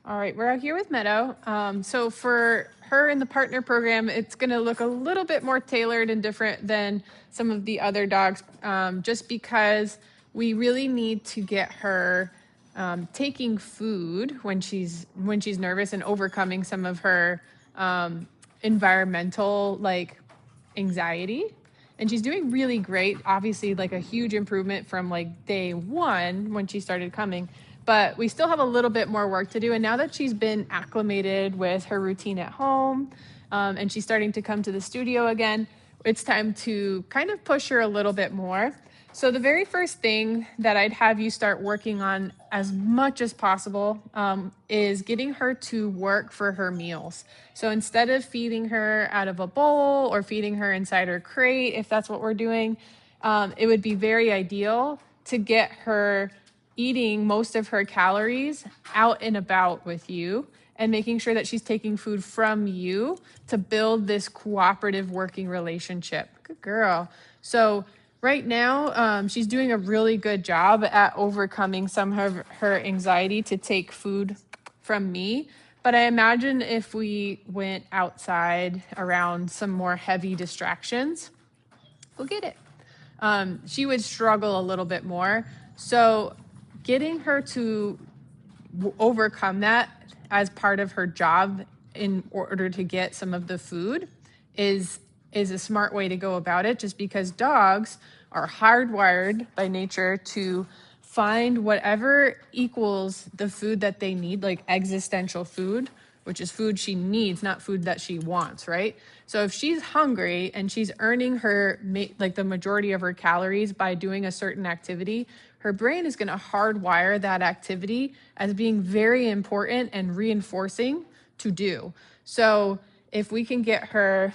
All right, we're out here with Meadow. So for her in the partner program, it's going to look a little bit more tailored and different than some of the other dogs, just because we really need to get her taking food when she's nervous and overcoming some of her environmental anxiety. And she's doing really great. Obviously, like a huge improvement from like day one when she started coming. But we still have a little bit more work to do. And now that she's been acclimated with her routine at home, and she's starting to come to the studio again, it's time to kind of push her a little bit more. So the very first thing that I'd have you start working on as much as possible is getting her to work for her meals. So instead of feeding her out of a bowl or feeding her inside her crate, if that's what we're doing, it would be very ideal to get her eating most of her calories out and about with you and making sure that she's taking food from you to build this cooperative working relationship. Good girl. So right now, she's doing a really good job at overcoming some of her anxiety to take food from me. But I imagine if we went outside around some more heavy distractions, we'll get it. She would struggle a little bit more. So getting her to overcome that as part of her job in order to get some of the food is a smart way to go about it, just because dogs are hardwired by nature to find whatever equals the food that they need, like existential food, which is food she needs, not food that she wants, right? So if she's hungry and she's earning her like the majority of her calories by doing a certain activity, her brain is going to hardwire that activity as being very important and reinforcing to do. So if we can get her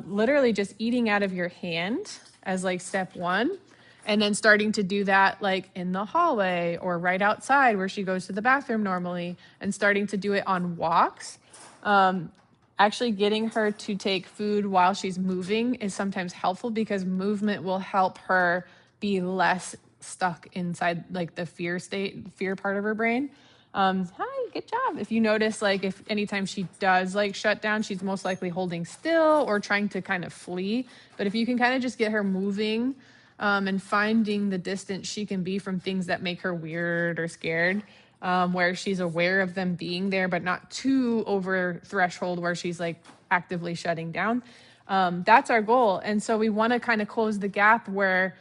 literally just eating out of your hand as like step one, and then starting to do that like in the hallway or right outside where she goes to the bathroom normally, and starting to do it on walks. Actually getting her to take food while she's moving is sometimes helpful because movement will help her be less stuck inside like the fear part of her brain. Hi, good job. If you notice, like if anytime she does like shut down, she's most likely holding still or trying to kind of flee. But if you can kind of just get her moving, and finding the distance she can be from things that make her weird or scared, where she's aware of them being there, but not too over threshold where she's like actively shutting down. That's our goal. And so we want to kind of close the gap where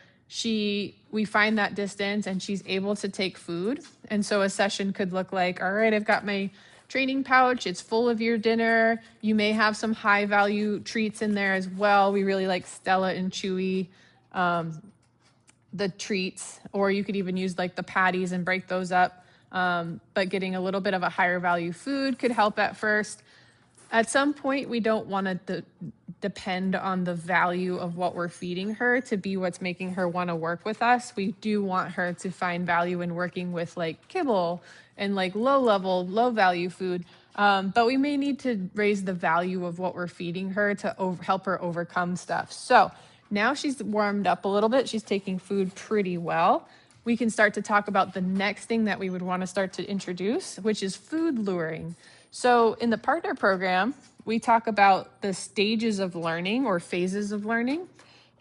we find that distance and she's able to take food. And so a session could look like, all right, I've got my training pouch. It's full of your dinner. You may have some high value treats in there as well. We really like Stella and Chewy, the treats, or you could even use like the patties and break those up. But getting a little bit of a higher value food could help at first. At some point, we don't want to depend on the value of what we're feeding her to be what's making her want to work with us. We do want her to find value in working with like kibble and like low value food. But we may need to raise the value of what we're feeding her to help her overcome stuff. So now she's warmed up a little bit. She's taking food pretty well. We can start to talk about the next thing that we would want to start to introduce, which is food luring. So in the partner program, we talk about the stages of learning or phases of learning.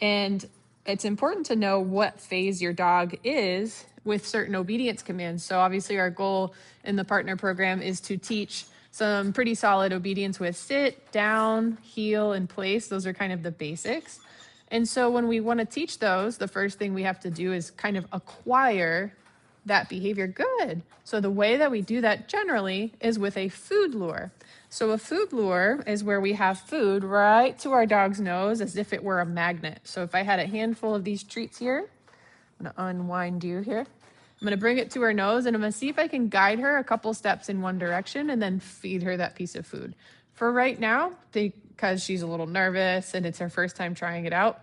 And it's important to know what phase your dog is with certain obedience commands. So obviously our goal in the partner program is to teach some pretty solid obedience with sit, down, heel, and place. Those are kind of the basics. And so when we want to teach those, the first thing we have to do is kind of acquire that behavior. Good. So the way that we do that generally is with a food lure. So a food lure is where we have food right to our dog's nose as if it were a magnet. So if I had a handful of these treats here, I'm going to unwind you here. I'm going to bring it to her nose and I'm going to see if I can guide her a couple steps in one direction and then feed her that piece of food. For right now, because she's a little nervous and it's her first time trying it out,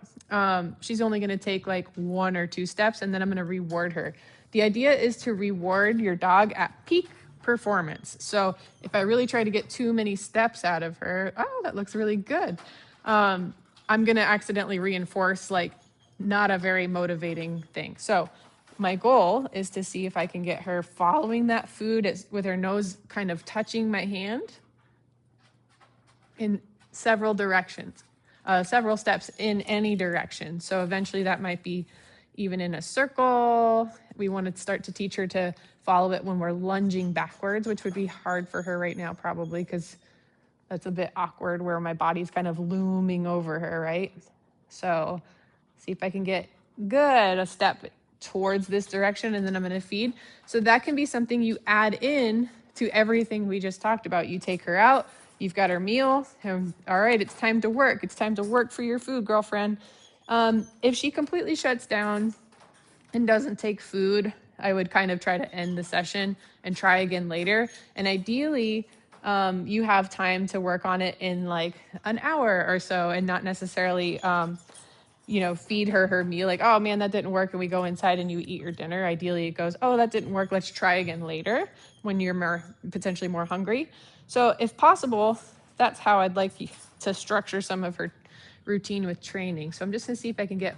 she's only going to take like 1 or 2 steps and then I'm going to reward her. The idea is to reward your dog at peak performance. So if I really try to get too many steps out of her, oh, that looks really good. I'm going to accidentally reinforce like not a very motivating thing. So my goal is to see if I can get her following that food with her nose kind of touching my hand in several directions, several steps in any direction. So eventually that might be even in a circle. We want to start to teach her to follow it when we're lunging backwards, which would be hard for her right now probably, because that's a bit awkward where my body's kind of looming over her, right? So see if I can get a step towards this direction, and then I'm going to feed. So that can be something you add in to everything we just talked about. You take her out, you've got her meal, and all right, it's time to work. It's time to work for your food, girlfriend. If she completely shuts down and doesn't take food, I would kind of try to end the session and try again later. And ideally, you have time to work on it in like an hour or so, and not necessarily feed her meal like, oh man, that didn't work, and we go inside and you eat your dinner. Ideally it goes, oh, that didn't work, let's try again later when you're potentially more hungry. So if possible, that's how I'd like to structure some of her routine with training. So I'm just gonna see if I can get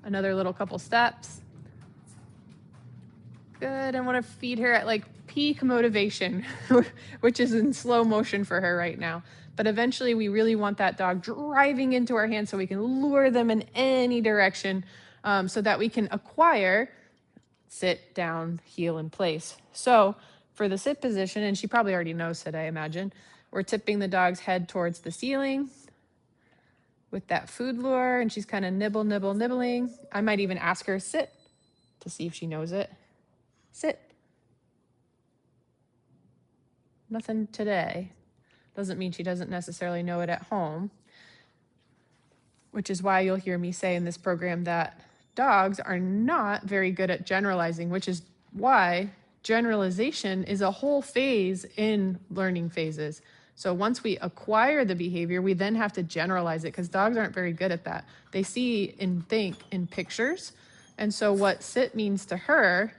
another little couple steps. Good. I want to feed her at like peak motivation, which is in slow motion for her right now. But eventually we really want that dog driving into our hands so we can lure them in any direction, so that we can acquire sit, down, heel, in place. So for the sit position, and she probably already knows sit, I imagine, we're tipping the dog's head towards the ceiling with that food lure, and she's kind of nibbling. I might even ask her sit to see if she knows it. Sit. Nothing today. Doesn't mean she doesn't necessarily know it at home, which is why you'll hear me say in this program that dogs are not very good at generalizing, which is why generalization is a whole phase in learning phases. So once we acquire the behavior, we then have to generalize it, because dogs aren't very good at that. They see and think in pictures. And so what sit means to her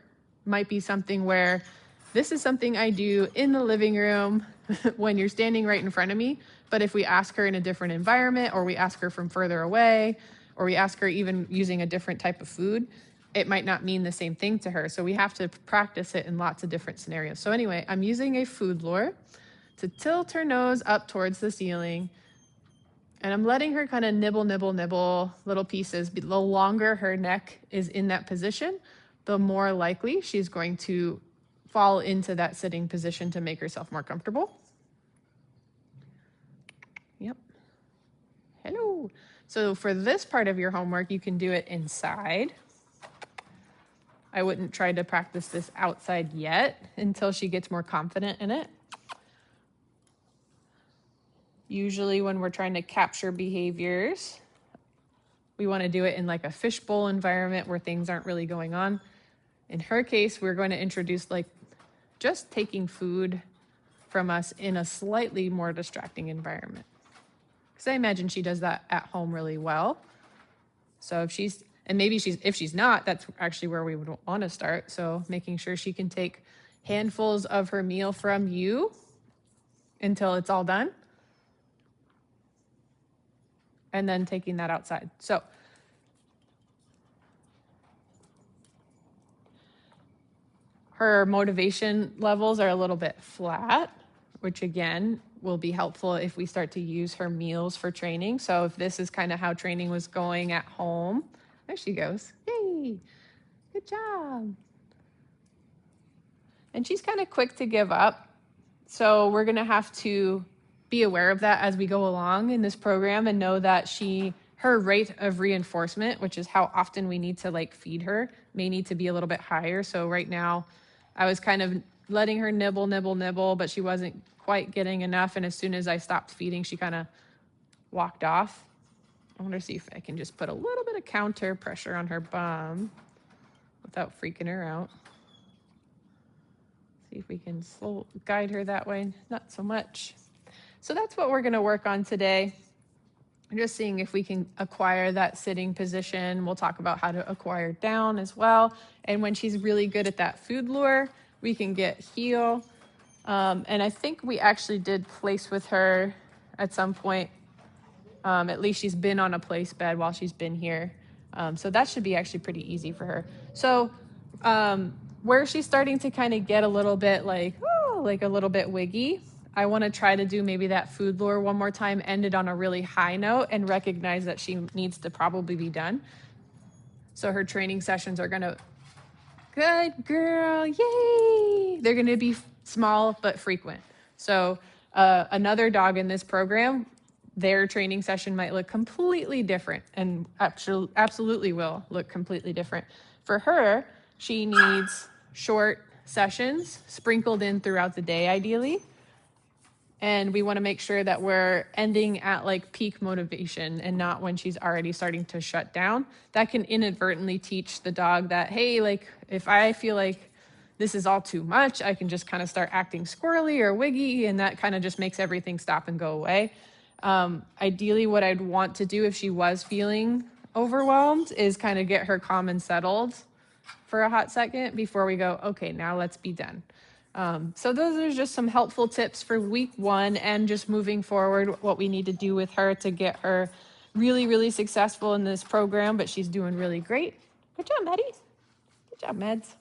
might be something where this is something I do in the living room when you're standing right in front of me. But if we ask her in a different environment, or we ask her from further away, or we ask her even using a different type of food, it might not mean the same thing to her. So we have to practice it in lots of different scenarios. So anyway, I'm using a food lure to tilt her nose up towards the ceiling. And I'm letting her kind of nibble little pieces. The longer her neck is in that position, the more likely she's going to fall into that sitting position to make herself more comfortable. Yep. Hello. So for this part of your homework, you can do it inside. I wouldn't try to practice this outside yet until she gets more confident in it. Usually when we're trying to capture behaviors, we want to do it in like a fishbowl environment where things aren't really going on. In her case, we're going to introduce like just taking food from us in a slightly more distracting environment. Because I imagine she does that at home really well. So if she's not, that's actually where we would want to start. So making sure she can take handfuls of her meal from you until it's all done, and then taking that outside. So her motivation levels are a little bit flat, which again will be helpful if we start to use her meals for training. So if this is kind of how training was going at home, there she goes. Yay, good job. And she's kind of quick to give up. So we're gonna have to be aware of that as we go along in this program, and know that her rate of reinforcement, which is how often we need to like feed her, may need to be a little bit higher. So right now I was kind of letting her nibble, but she wasn't quite getting enough. And as soon as I stopped feeding, she kind of walked off. I want to see if I can just put a little bit of counter pressure on her bum without freaking her out. See if we can guide her that way. Not so much. So that's what we're going to work on today. I'm just seeing if we can acquire that sitting position. We'll talk about how to acquire down as well. And when she's really good at that food lure, we can get heel. And I think we actually did place with her at some point. At least she's been on a place bed while she's been here. So that should be actually pretty easy for her. So Where she's starting to kind of get a little bit like, oh, like a little bit wiggy, I want to try to do maybe that food lure one more time, end it on a really high note, and recognize that she needs to probably be done. So her training sessions are going to, good girl, yay! They're going to be small but frequent. So another dog in this program, their training session might look completely different, and absolutely will look completely different. For her, she needs short sessions sprinkled in throughout the day, ideally. And we want to make sure that we're ending at like peak motivation and not when she's already starting to shut down. That can inadvertently teach the dog that, hey, like if I feel like this is all too much, I can just kind of start acting squirrely or wiggy, and that kind of just makes everything stop and go away. Ideally, what I'd want to do if she was feeling overwhelmed is kind of get her calm and settled for a hot second before we go, okay, now let's be done. So those are just some helpful tips for week 1 and just moving forward, what we need to do with her to get her really, really successful in this program, but she's doing really great. Good job, Maddie. Good job, Meds.